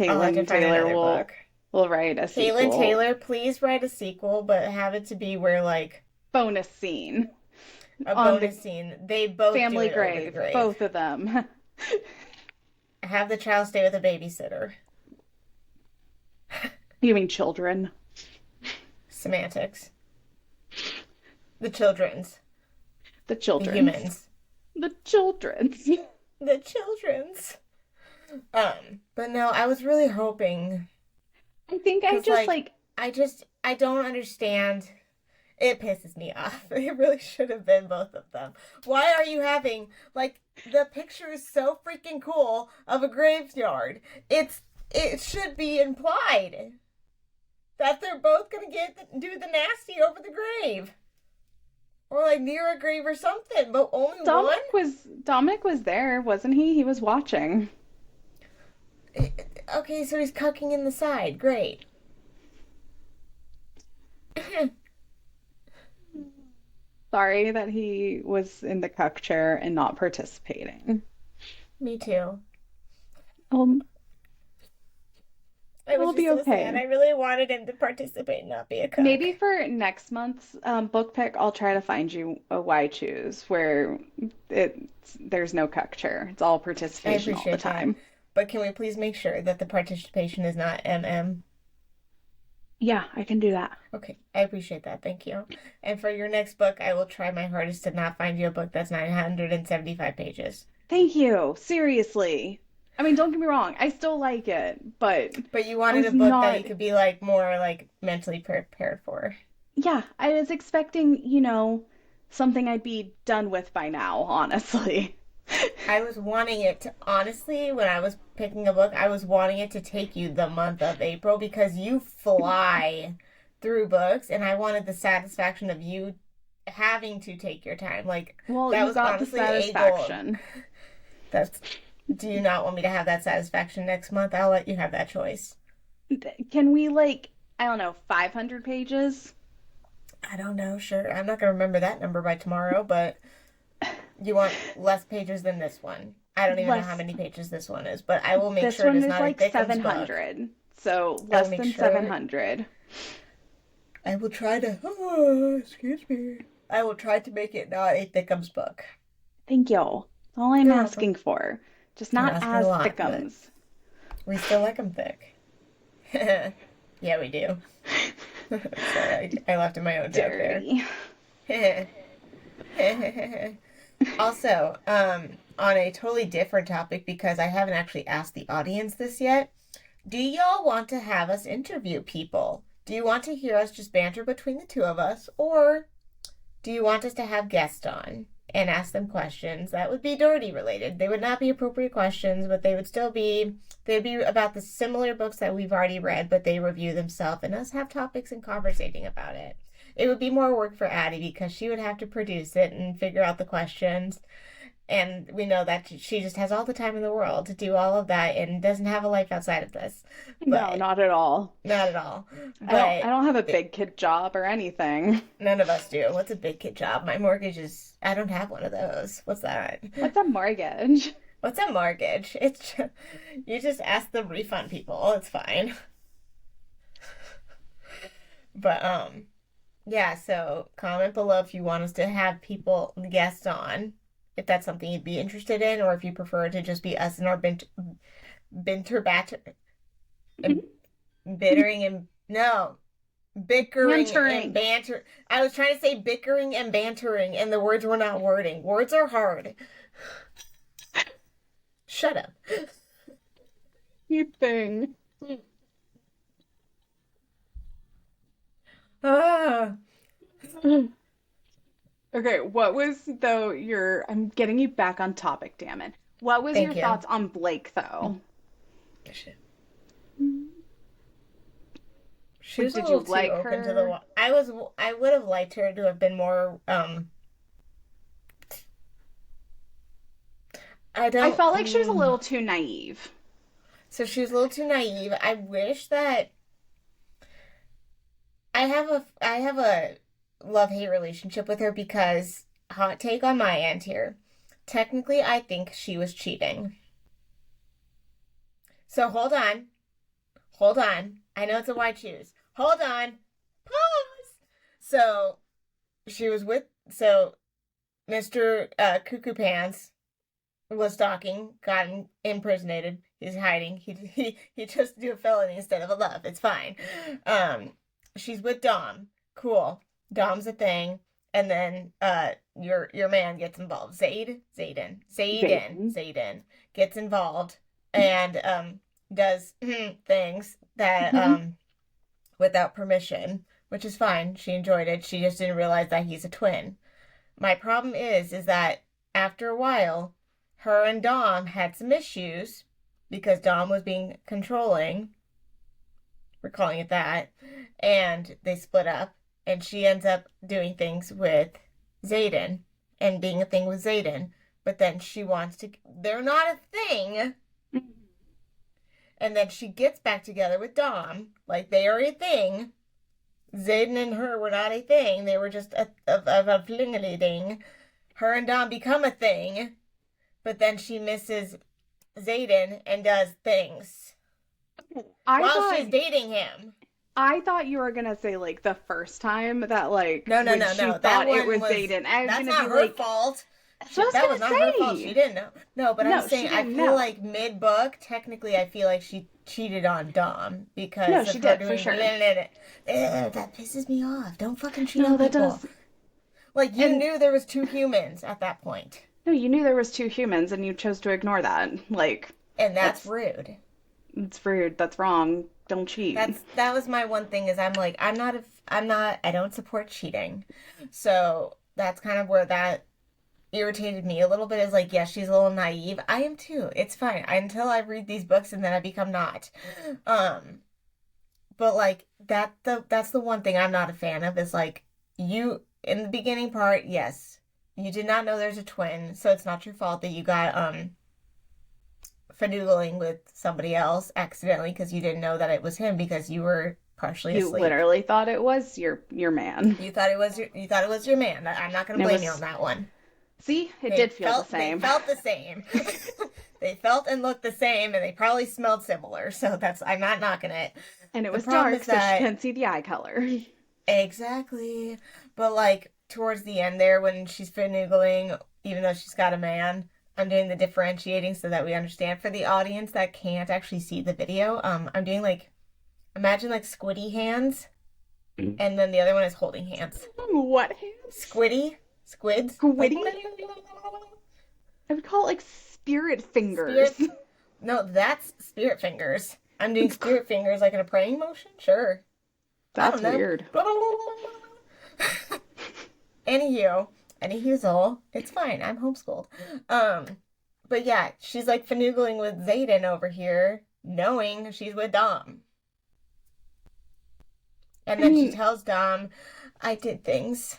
I'll have to Caitlin find Taylor another book. will write a Caitlin sequel Taylor, please write a sequel, but have it to be where like bonus scene a on the bonus scene. They both do family it over the grave, grave. both of them. Have the child stay with a babysitter. You mean children? Semantics. The children's. The The children's. humans. The children's. The children's. But no, I was really hoping I think I because just like I don't understand. It pisses me off. It really should have been both of them. Why are you having like the picture is so freaking cool of a graveyard? It should be implied that they're both gonna do the nasty over the grave. Or like near a grave or something, but only one? Dominic was there, wasn't he? He was watching. Okay, so he's cucking in the side. Great. Sorry that he was in the cuck chair and not participating. Me too. Um, I was it'll just be so sad. okay. I really wanted him to participate and not be a Maybe cuck. for next month's book pick, I'll try to find you a why choose where there's no cuck chair. It's all I participation all the appreciate that. time. But can we please make sure that the participation is not MM? Yeah, I can do that. Okay, I appreciate that. Thank you. And for your next book, I will try my hardest to not find you a book that's 975 pages. Thank you. Seriously. I mean, don't get me wrong. I still like it, but But you I wanted a was book that not. you could be like more like mentally prepared for. Yeah, I was expecting, something I'd be done with by now, honestly. I was wanting it to, honestly, when I was picking a book, I was wanting it to take you the month of April because you fly through books, and I wanted the satisfaction of you having to take your time. Like, Well, that you was got the honestly a goal. satisfaction. That's, do you not want me to have that satisfaction next month? I'll let you have that choice. Can we, like, I don't know, 500 pages? I don't know, sure. I'm not going to remember that number by tomorrow, but you want less pages than this one. I don't even know how Less. many pages this one is, but I will make This sure it one is is not a like Thickums book. 700. So I will less make than sure 700. I will try to. Oh, excuse me. I will try to make it not a Thickums book. Thank you. That's all I'm You're welcome. asking for. Just You're not asking a as lot, but thickums. we still like them thick. Yeah, we do. Sorry, I laughed at my own joke Dirty. there. Also, on a totally different topic, because I haven't actually asked the audience this yet, do y'all want to have us interview people? Do you want to hear us just banter between the two of us, or do you want us to have guests on and ask them questions that would be dirty related? They would not be appropriate questions, but they'd be about the similar books that we've already read, but they review themselves and us have topics and conversating about it. It would be more work for Addie because she would have to produce it and figure out the questions. And we know that she just has all the time in the world to do all of that and doesn't have a life outside of this. No, But not at all. not at all. I But don't have a big kid job or anything. none of us do. What's a big kid job? My mortgage is, I don't have one of those. What's that? What's a mortgage? What's a mortgage? You just ask the refund people. It's fine. But yeah, so comment below if you want us to have people guests on, if that's something you'd be interested in, or if you prefer to just be us and our banter batter. and bittering and no, bickering and Bantering. banter. I was trying to say bickering and bantering, and the words were not wording. Words are hard. Shut up. You thing. Ah, Okay, what was though your I'm getting you back on topic, damn it. What was your thank you. thoughts on Blake though? She Like, was a did you little too like open to the. her? I would have liked her to have been more. I I don't. felt like she was a little too naive. So she was a little too naive. I wish that I have a love hate relationship with her because hot take on my end here. Technically, I think she was cheating. So hold on. I know it's a wide choose. Hold on, pause. So she was with Mr. Cuckoo Pants was stalking, got impersonated. He's hiding. He chose to do a felony instead of a love. It's fine. Um, she's with Dom. Cool. Dom's a thing. And then your man gets involved. Zayden. Zayden gets involved and does things that Hmm. without permission, which is fine. She enjoyed it. She just didn't realize that he's a twin. My problem is that after a while, her and Dom had some issues because Dom was being controlling, we're calling it that, and they split up, and she ends up doing things with Zayden and being a thing with Zayden, but then she wants to, they're not a thing, and then she gets back together with Dom, like they are a thing. Zayden and her were not a thing, they were just a flingly thing. Her and Dom become a thing, but then she misses Zayden and does things I while thought she's dating him. I thought you were gonna say like the first time that like No, no, when no, she no. That thought it one was was. Zayden. I was That's gonna be not her like, fault. that's what I was That was not her gonna fault. She say. didn't know. No, but I'm No, she saying I didn't feel know. like mid book, technically, I feel like she cheated on Dom No, because she of her did for doing. sure. That pisses me off. Don't fucking cheat No, on that people. does. Like you And knew there was two humans at that point, no, you knew there was two humans and you chose to ignore that. Like, and that's that's rude. it's rude. That's wrong. Don't cheat. That was my one thing is I'm like I don't support cheating. So that's kind of where that irritated me a little bit is like, yeah, she's a little naive. I am too. It's fine. Until I read these books and then I become not. Um, but like that's the one thing I'm not a fan of is like you in the beginning part, yes. You did not know there's a twin, so it's not your fault that you got fanoodling with somebody else accidentally because you didn't know that it was him because you were partially You asleep. literally thought it was your man. You thought it was your man. I'm not going And to it blame you on was, that one. see, it did feel the They same. felt the same. They felt and looked the same and they probably smelled similar. So that's I'm not knocking it. And it The was problem dark, is so she that couldn't see the eye color. exactly. But like towards the end there when she's finagling even though she's got a man, I'm doing the differentiating so that we understand for the audience that can't actually see the video. I'm doing like imagine like squiddy hands and then the other one is holding hands. What hands? Squiddy, squids, like Squiddy? I would call it like spirit fingers. spirit. No, that's spirit fingers. I'm doing spirit fingers like in a praying motion. Sure, I That's don't know. weird. Anywho, anyhewsel, it's fine. I'm homeschooled. Um, but yeah, she's like finagling with Zayden over here, knowing she's with Dom. And I then she mean, tells Dom, I did things.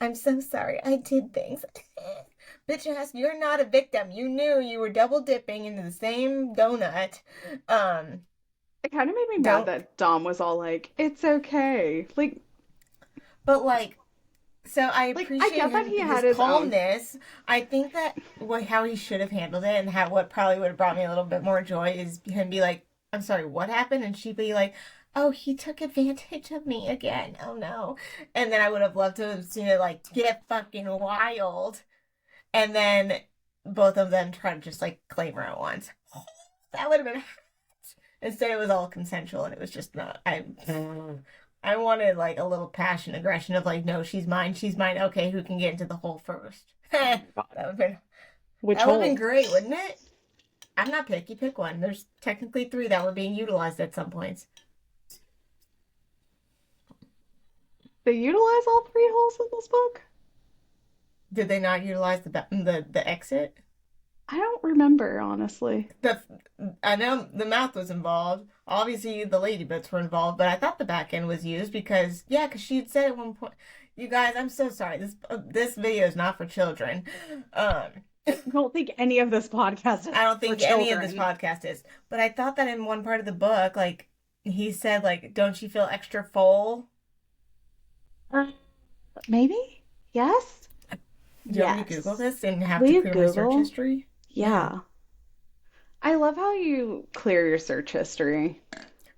I'm so sorry. I did things. Bitch ass, you're not a victim. You knew you were double dipping into the same donut. Um, it kind of made me mad don't, that Dom was all like, "It's okay." but like, so I I appreciate get that he his had his own. calmness. I think that how he should have handled it and how what probably would have brought me a little bit more joy is him be like, I'm sorry, what happened? And she'd be like, oh, he took advantage of me again. Oh no. And then I would have loved to have seen it like get fucking wild. And then both of them try to just like claim her at once. That would have been hot. Instead, it was all consensual, and it was just not. I wanted like a little passion, aggression of like, no, she's mine, she's mine. Okay, who can get into the hole first? that would have been Which that would have been hole? great, wouldn't it? I'm not picky. Pick one. There's technically three that were being utilized at some points. They utilize all three holes in this book? Did they not utilize the exit? I don't remember, honestly. The I know the mouth was involved. Obviously, the lady bits were involved, but I thought the back end was used because yeah, because she had said at one point, "You guys, I'm so sorry. This video is not for children." Um, I don't think any of this podcast is I don't for think any of this children. podcast is, but I thought that in one part of the book, like he said, like, "Don't you feel extra full?" Uh, Maybe? Yes? Do you want me to Google Yes. this and have Will to you clear my search Google? history? Yeah. Yeah. I love how you clear your search history.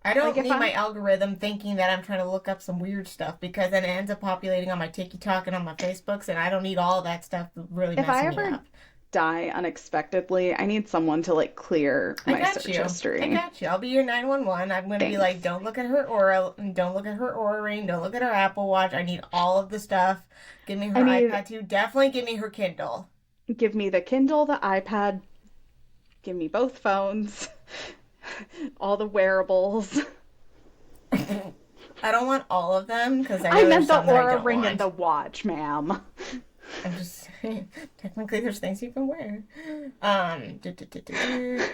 I Like don't if need my I'm algorithm thinking that I'm trying to look up some weird stuff because then it ends up populating on my TikTok and on my Facebooks, and I don't need all that stuff really if I messing me ever up. die unexpectedly, I need someone to like clear I my got search you. I history. got you. I'll be your 911. I'm going to be like, Thanks. don't look at her aura, don't look at her aura ring, don't look at her Apple Watch. I need all of the stuff. Give me her I need iPad too. Definitely give me her Kindle. give me the Kindle, the iPad, give me both phones, all the wearables. I don't want all of them because I I know meant there's the some that I Aura don't Ring and want. the watch, ma'am. I'm just technically there's things you can wear. Du- du- du- du- du.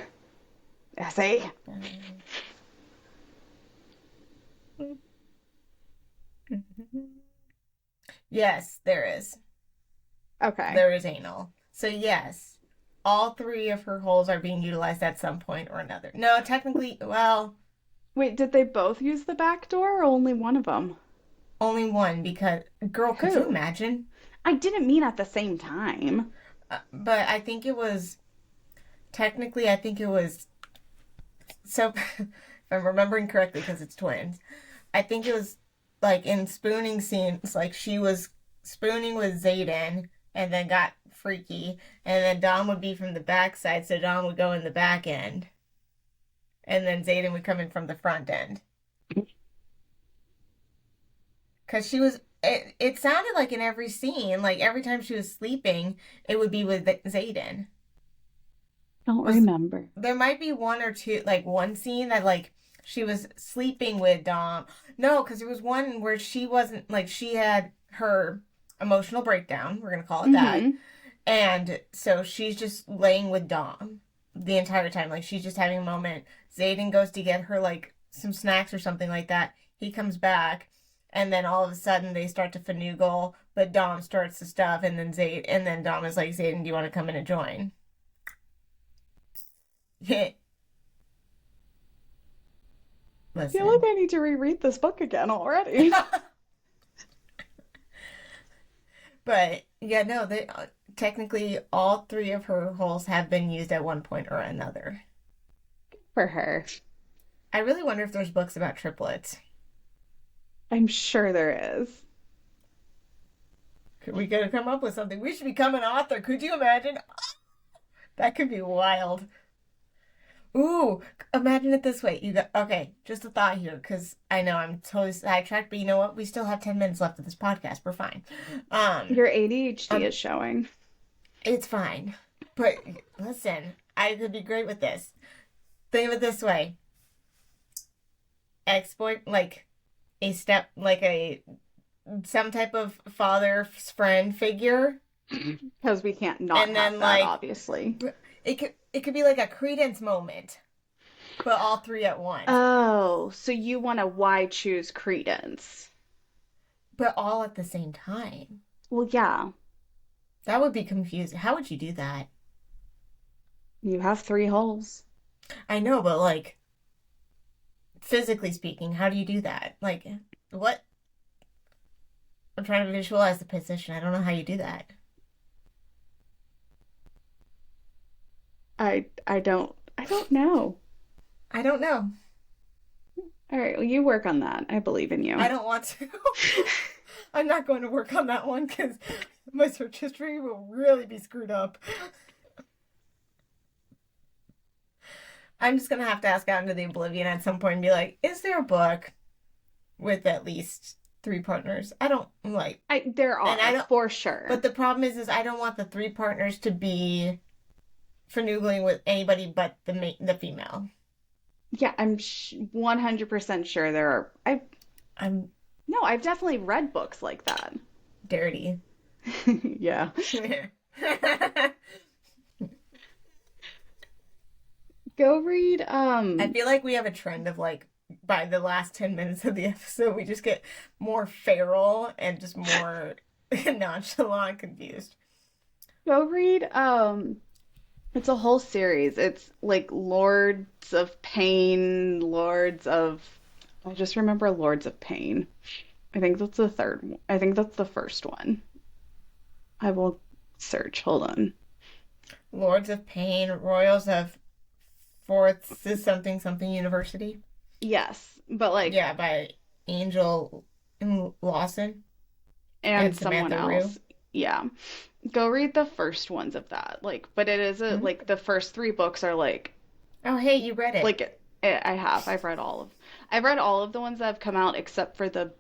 See? Yes, there is. Okay. There is anal. So yes, all three of her holes are being utilized at some point or another. No, technically, well, Wait, did they both use the back door or only one of them? only one because girl, could you Who? imagine? I didn't mean at the same time. But I think it was technically. I think it was so. If I'm remembering correctly, because it's twins. I think it was like in spooning scenes, like she was spooning with Zayden and then got freaky, and then Dom would be from the backside, so Dom would go in the back end, and then Zayden would come in from the front end. Because she was, it sounded like in every scene, like every time she was sleeping, it would be with Zayden. Don't Was remember. there might be one or two, like one scene that like she was sleeping with Dom. No, because there was one where she wasn't like she had her emotional breakdown. We're gonna call it that, Mm-hmm. and so she's just laying with Dom the entire time. Like she's just having a moment. Zayden goes to get her like some snacks or something like that. He comes back, and then all of a sudden they start to finagle. But Dom starts the stuff, and then Dom is like, Zayden, do you want to come in and join? I feel like Listen. I need to reread this book again already. But yeah, no, they technically all three of her holes have been used at one point or another. For her. I really wonder if there's books about triplets. I'm sure there is. We gotta come up with something. We should become an author. Could you imagine? That could be wild. Ooh, imagine it this way. You got okay. Just a thought here, because I know I'm totally sidetracked, but you know what? We still have 10 minutes left of this podcast. We're fine. Your ADHD Um, is showing. it's fine. But listen, I could be great with this. Think of it this way: exploit like a step, like a some type of father friend figure, Because we can't not and have then that, like obviously. it could be like a Credence moment, but all three at once, Oh, so you want to why choose Credence? but all at the same time. Well, yeah, That would be confusing. How would you do that? you have three holes. I know, but like physically speaking, how do you do that? Like what? I'm trying to visualize the position. I don't know how you do that. I don't know. I don't know. All right, well, you work on that. I believe in I you. don't want to. I'm not going to work on that one because my search history will really be screwed up. I'm just gonna have to ask out into the oblivion at some point and be like, is there a book with at least three partners? I don't like, There and I are, don't. for But sure. the problem is I don't want the three partners to be finagling with anybody but the female. Yeah, I'm 100% sure there are. I'm No, I've definitely read books like that. dirty. Yeah. Go read, I feel like we have a trend of like by the last 10 minutes of the episode, we just get more feral and just more nonchalant, confused. go read, it's a whole series. It's like Lords of Pain, Lords of, I just remember Lords of Pain. I think that's the third one. I think that's the first one. I will search. Hold on. Lords of Pain, Royals of Fourth is something something University. Yes, but like, Yeah, by Angel Lawson and and someone Samantha Rue. else. Yeah. Go read the first ones of that. Like, but it is a, Hmm? like the first three books are Oh, hey, you read it. like I have. I've read all of the ones that have come out except for the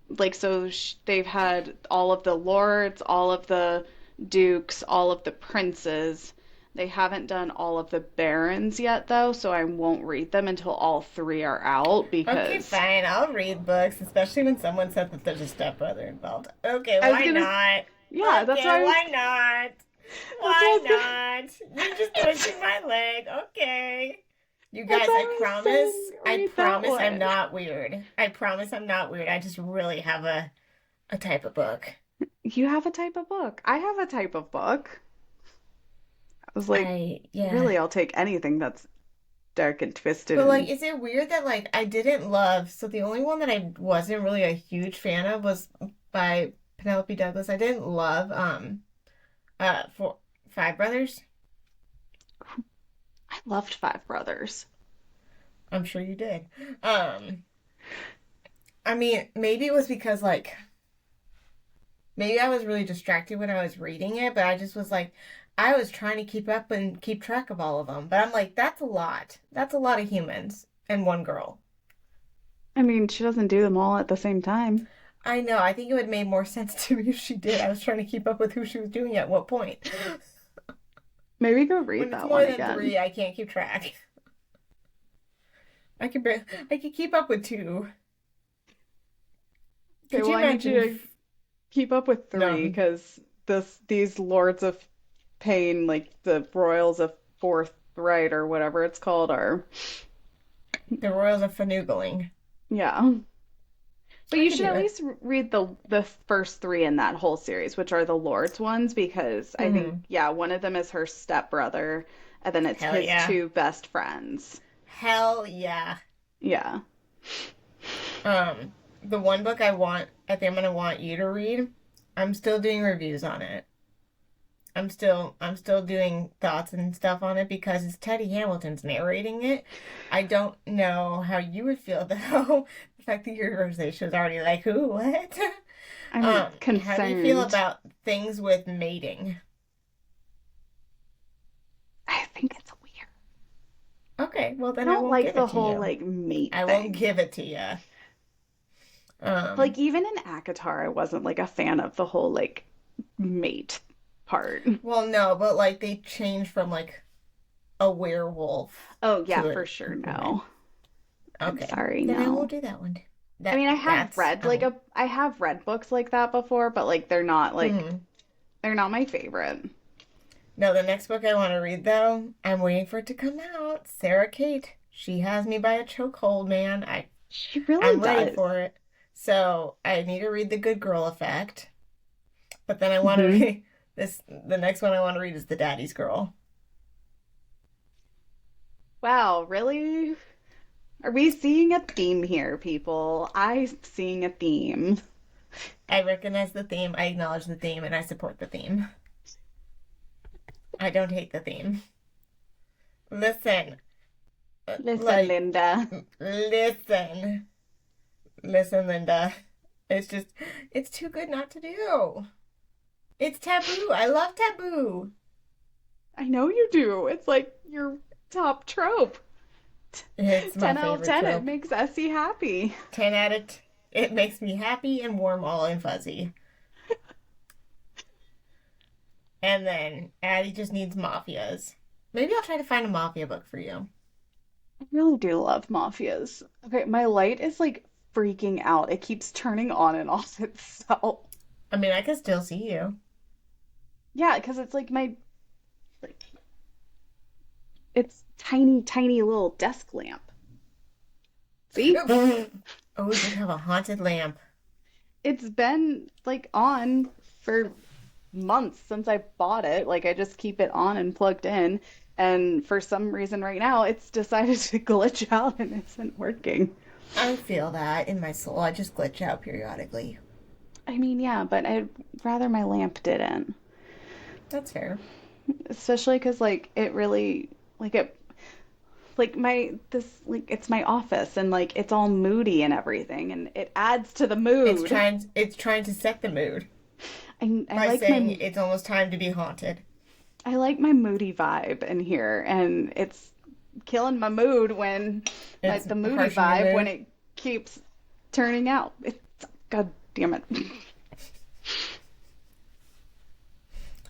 like so they've had all of the lords, all of the dukes, all of the princes. They haven't done all of the barons yet though, so I won't read them until all three are out Okay, because fine. I'll read books, especially when someone said that there's a stepbrother involved. Okay, I was why gonna not? yeah, Okay, why not? that's what I Why was gonna not? You're just twisting my leg. Okay. You that's guys, what I was saying. I Read that promise I'm one. not weird. I promise I'm not weird. I just really have a type of book. You have a type of book. I have a type of book. I was like, Yeah. really, I'll take anything that's dark and twisted But like, and is it weird that like I didn't love, so the only one that I wasn't really a huge fan of was by Penelope Douglas. I didn't love for Five Brothers. I loved Five Brothers. I'm sure you did. Um, I mean, maybe it was because like maybe I was really distracted when I was reading it, but I just was like I was trying to keep up and keep track of all of them. But I'm like, that's a lot. That's a lot of humans and one girl. I mean, she doesn't do them all at the same time. I know. I think it would have made more sense to me if she did. I was trying to keep up with who she was doing at what point. Maybe go read When it's that more one than again. three, I can't keep track. I could keep up with two. Okay, Could well, you I need you imagine? to keep up with three No, because these Lords of Pain, like the Royals of Fourth Right or whatever it's called, are the Royals of Finagling. yeah. But I you could should do at it. least read the first three in that whole series, which are the Lord's ones, because I think, Hmm. yeah, one of them is her stepbrother, and then it's Hell his yeah. two best friends. Hell yeah. Yeah. Um, the one book I think I'm gonna want you to read. I'm still doing reviews on it. I'm still doing thoughts and stuff on it because it's Teddy Hamilton's narrating it. I don't know how you would feel though. The fact that your rosacea is already like, who, what? I'm How do you feel concerned. about things with mating? I think it's weird. Okay, well I then I don't won't like give the it to whole you. like mate I won't thing. give it to you. Like Um, even in ACOTAR, I wasn't like a fan of the whole like mate part. well, no, but like they changed from like a werewolf Oh yeah, to for a sure, human. no. I'm Okay, sorry, then I won't no. do that one. I mean, That's I won't. I have read books like that before, but Hmm. they're not my favorite. No, the next book I want to read though, I'm waiting for it to come out. Sarah Kate. She has me by a chokehold, man. She really I'm ready does. for it. So I need to read The Good Girl Effect. But then I want to Hmm. read the next one I want to read is The Daddy's Girl. Wow, really? Are we seeing a theme here, people? I seeing a theme. I recognize the theme, I acknowledge the theme, and I support the theme. I don't hate the theme. Listen, Listen, like, Linda. listen, listen, Linda. It's just, it's too good not to do. It's taboo. I love taboo. I know you do. It's like your top trope. It's my 10 out of favorite 10, it trope. makes Essie happy. 10 out of it makes me happy and warm all and fuzzy. And then Addie just needs mafias. Maybe I'll try to find a mafia book for you. I really do love mafias. Okay, my light is like freaking out. It keeps turning on and off itself. I mean, I can still see you. Yeah, because it's like like it's tiny, tiny little desk lamp. See? Oh, we have a haunted lamp. It's been like on for months since I bought it. Like I just keep it on and plugged in. And for some reason right now it's decided to glitch out and isn't working. I feel that in my soul. I just glitch out periodically. I mean, yeah, but I'd rather my lamp didn't. That's fair. Especially because like it really like it like my this like it's my office and like it's all moody and everything and it adds to the mood. It's trying to set the mood I by like saying my it's almost time to be haunted. I like my moody vibe in here, and it's killing my mood when It's like the moody harshing your vibe when mood. it keeps turning out. It's God damn it.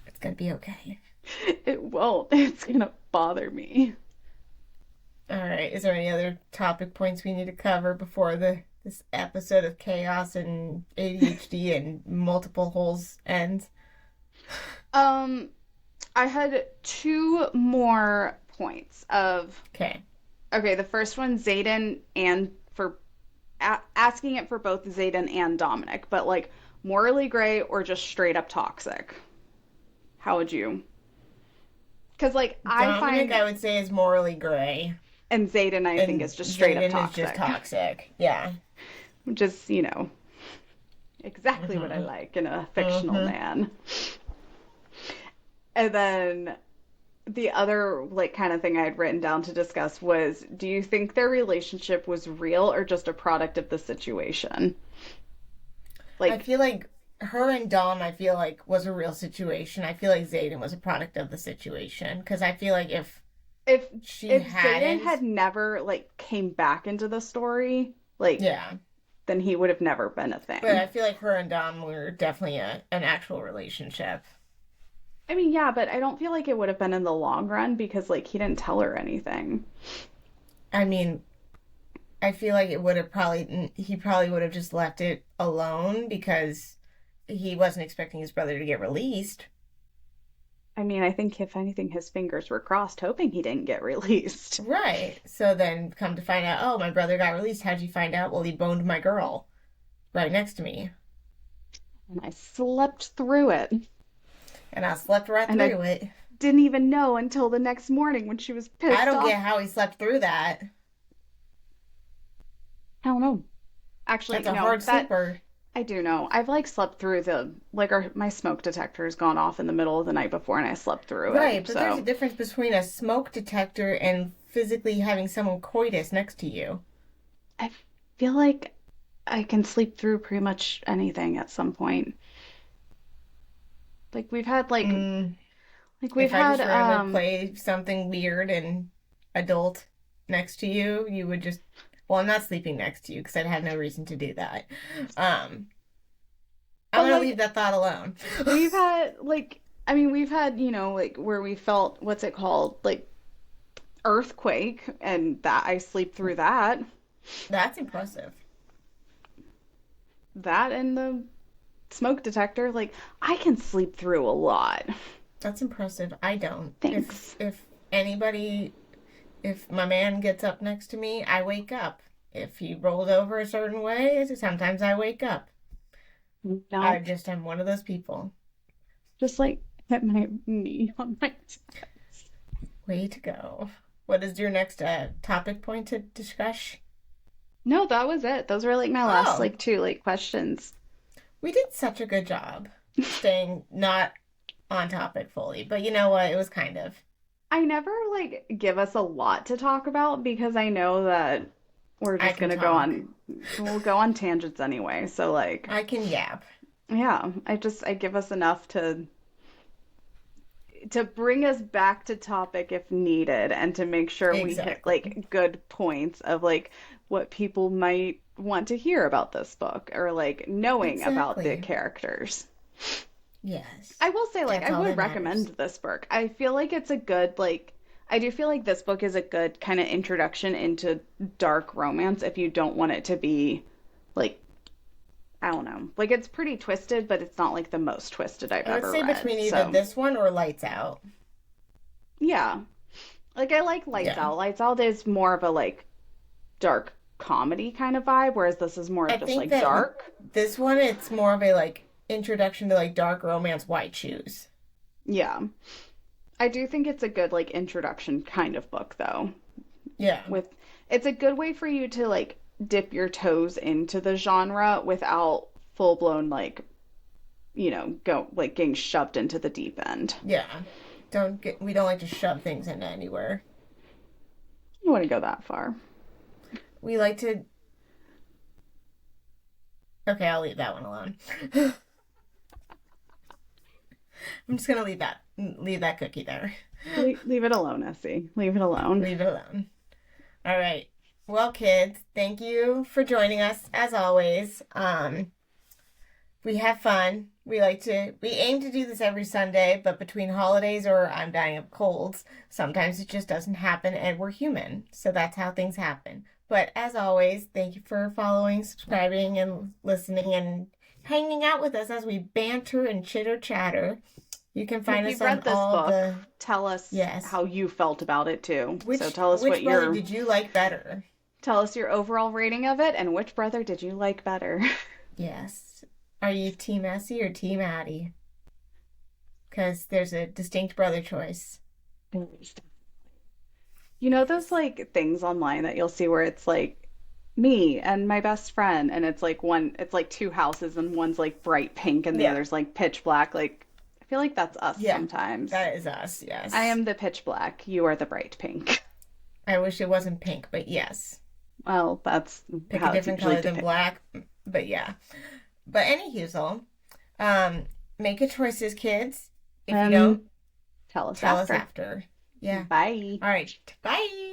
It's gonna be okay. It won't. It's gonna bother me. All right. Is there any other topic points we need to cover before the this episode of chaos and ADHD and multiple holes ends? Um, I had two more points of Okay. okay. The first one, Zayden and for asking it for both Zayden and Dominic, but like morally gray or just straight up toxic. How would you? Because like I Dominic, find I would say, is morally gray, and Zayden I think and is just straight up Zayden is just toxic, toxic. Yeah. which is exactly what I Mm-hmm. like in a fictional Mm-hmm. man. And then the other like kind of thing I had written down to discuss was, do you think their relationship was real or just a product of the situation? I Like feel like her and Dom, I feel like, was a real situation. I feel like Zayden was a product of the situation. Because I feel like if if she if Zayden hadn't, had never like came back into the story, like yeah. then he would have never been a But I thing. feel like her and Dom were definitely an actual relationship. I mean, yeah, but I don't feel like it would have been in the long run because like he didn't tell her anything. I mean, I feel like he probably would have just left it alone because he wasn't expecting his brother to get released. I mean, I think if anything, his fingers were crossed, hoping he didn't get released. Right. So then come to find out, oh, my brother got released. How'd you find out? Well, he boned my girl right next to me. And I slept through it. And I slept right And I through it. didn't even know until the next morning when she was I pissed don't off. get how he slept through that. I don't know. Actually, That's a no, hard that sleeper. I do know. I've like slept through my smoke detector has gone off in the middle of the night before and I slept through Right, it. but there's a So difference between a smoke detector and physically having someone coitus next to you. I feel like I can sleep through pretty much anything at some point. Like we've had Mm, we've if I had just randomly play something weird and adult next to you, you would just. Well, I'm not sleeping next to you because I'd have no reason to do that. Um, I'm but gonna like leave that thought alone. we've had I mean we've had, like where we felt what's it called? Like earthquake and that I sleep through that. That's impressive. That and the smoke detector, like I can sleep through a lot. That's impressive. I don't. Thanks. Anybody, if my man gets up next to me, I wake up. If he rolls over a certain way, sometimes I wake up. I No, just am one of those people. just like hit my knee on my Way to go. What is your next topic point to discuss? No, that was it. Those were like my last Oh, like two like questions. we did such a good job staying not on topic fully, but you know what? It was kind of. I never like give us a lot to talk about because I know that we're I just can gonna talk. we'll go on tangents anyway. So like, I can yap. yeah, I give us enough to to bring us back to topic if needed and to make sure we hit Exactly. like good points of like what people might want to hear about this book or like knowing about the Exactly. characters. I Yes. will say like That's I all would that recommend matters. this book. I feel like it's a good like I do feel like this book is a good kind of introduction into dark romance if you don't want it to be like I don't know. Like it's pretty twisted, but it's not like the most twisted I've I would ever say read. between either So, this one or Lights Out. yeah. Like I like Lights Yeah. Out. Lights Out is more of a like dark comedy kind of vibe, whereas this is more I of just think like that with dark. this one, it's more of a like introduction to like dark romance. Why choose? Yeah. I do think it's a good like introduction kind of book though. Yeah. With it's a good way for you to like dip your toes into the genre without full blown like, go like getting shoved into the deep end. Yeah. We don't like to shove things into anywhere. I wouldn't go that far. We like to. Okay, I'll leave that one alone. I'm just gonna leave that cookie there. Leave it alone, Essie. Leave it alone. Leave it alone. All right. Well, kids, thank you for joining us as always. We have fun. We aim to do this every Sunday, but between holidays or I'm dying of colds, sometimes it just doesn't happen and we're human. So that's how things happen. But as always, thank you for following, subscribing, and listening and hanging out with us as we banter and chitter chatter. You can And if find us you've on read this all book, the tell us yes. how you felt about it too. So Which brother did you like better? tell us your overall rating of it and which brother did you like better. Yes. Are you Team Essie or Team Addie? Because there's a distinct brother choice. You know those like things online that you'll see where it's like me and my best friend and it's like two houses and one's like bright pink and the Yeah. other's like pitch black. Like I feel like that's us Yeah. sometimes. That is us, I yes. am the pitch black, you are the bright pink. I wish it wasn't pink, but yes. Well, that's Pick a how it's different usually color than depicted. black, but yeah. But anywho, make good choices, kids. If you don't, Tell us tell us after. after. Yeah. Bye. All right. Bye.